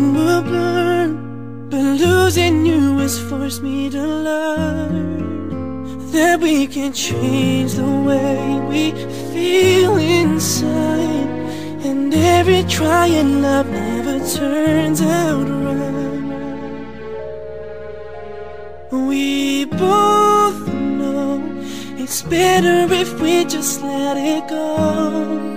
everything will burn, but losing you has forced me to learn that we can change the way we feel inside. And every try in love never turns out right. We both know it's better if we just let it go.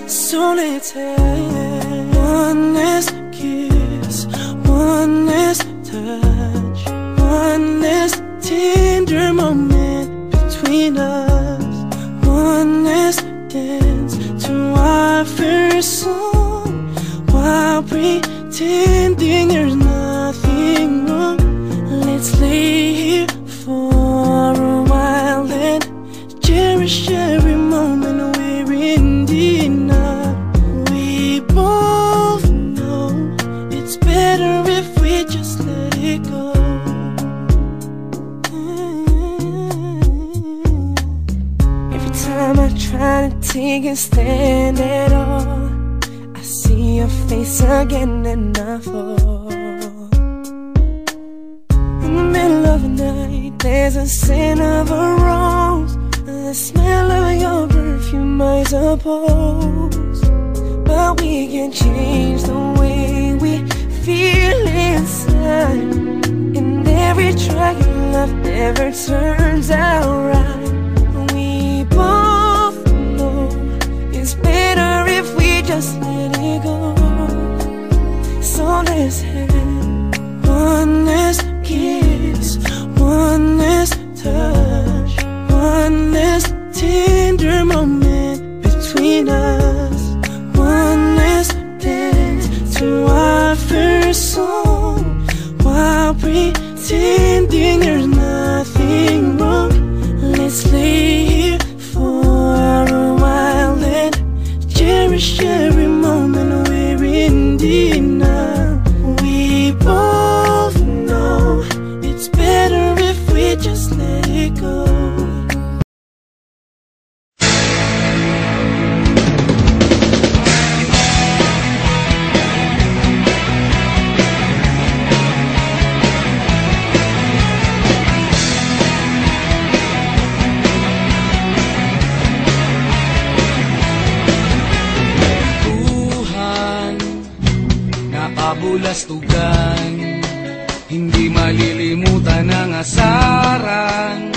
So let's have one last kiss, one last touch, one last tender moment between us, one last dance to our first song, while pretending there's nothing wrong. Let's lay here for a while and cherish every moment we're in enough. We both know it's better if we just let it go. Every time I try to take a stand at all, I see your face again and I fall. In the middle of the night, there's a scent of a rose, the smell of your perfume, I suppose. But we can change the way we feel inside, and every try in love never turns out right. We both know it's better if we just let it go. So let's have one last kiss, one last touch, one last tender moment between us, one last dance to our first song, while pretending there's nothing wrong. Let's lay here for a while and cherish every moment we're in enough. We both know it's better if we just let it go. Nakabulastugan, hindi malilimutan ang asaran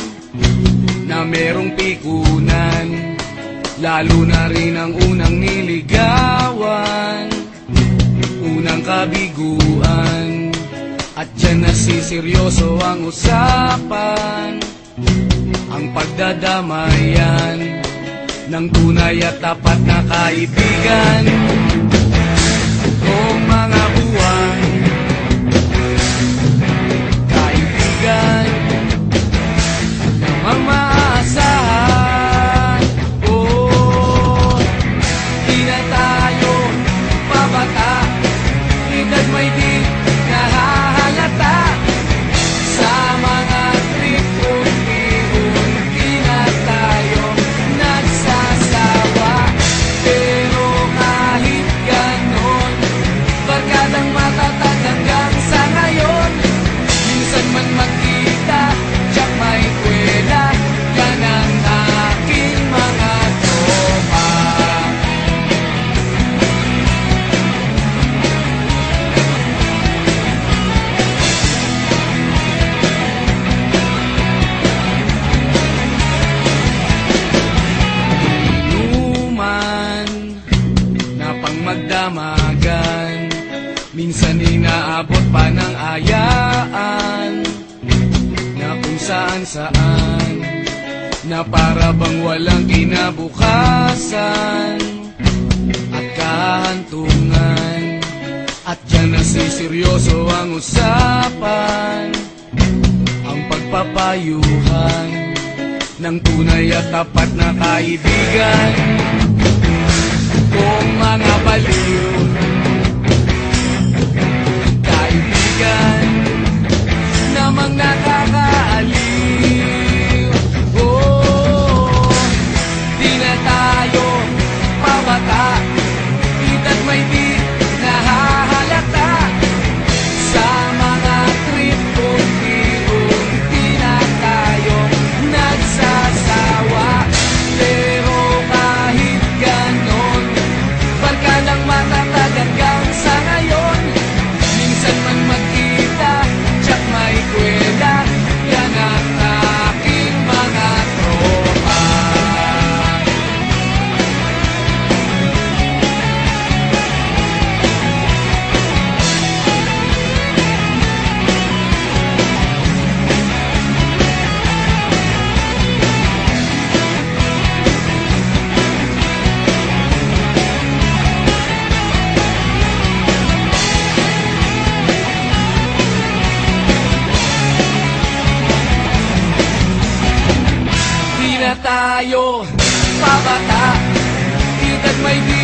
na merong pikunan, lalo na rin ang unang niligawan, unang kabiguan. At dyan nasiseryoso ang usapan, ang pagdadamayan ng tunay at tapat na kaibigan. Kung mga buwan, kaibigan namang maaasahan. Oh, di na tayo babata, edad may di nahahalata. Sa mga trip unti-unti na tayo nagsasawa. Pero kahit ganon, barkadang matatag hanggang sa ngayon. Minsan man magkita, tiyak may kwela, yan ang aking mga tropa. Inuman na pang magdamagan, minsan inaabot pa ng ayaan, na kung saan-saan, na para bang walang kinabukasan at kahantungan. At dyan nasiseryoso ang usapan, ang pagpapayuhan ng tunay at tapat na kaibigan. Kung mga baliw, kaibigan namang nakakaaliw. Oh, di na tayo pabata, edad may di nahahalata. tayo pabata, edad may di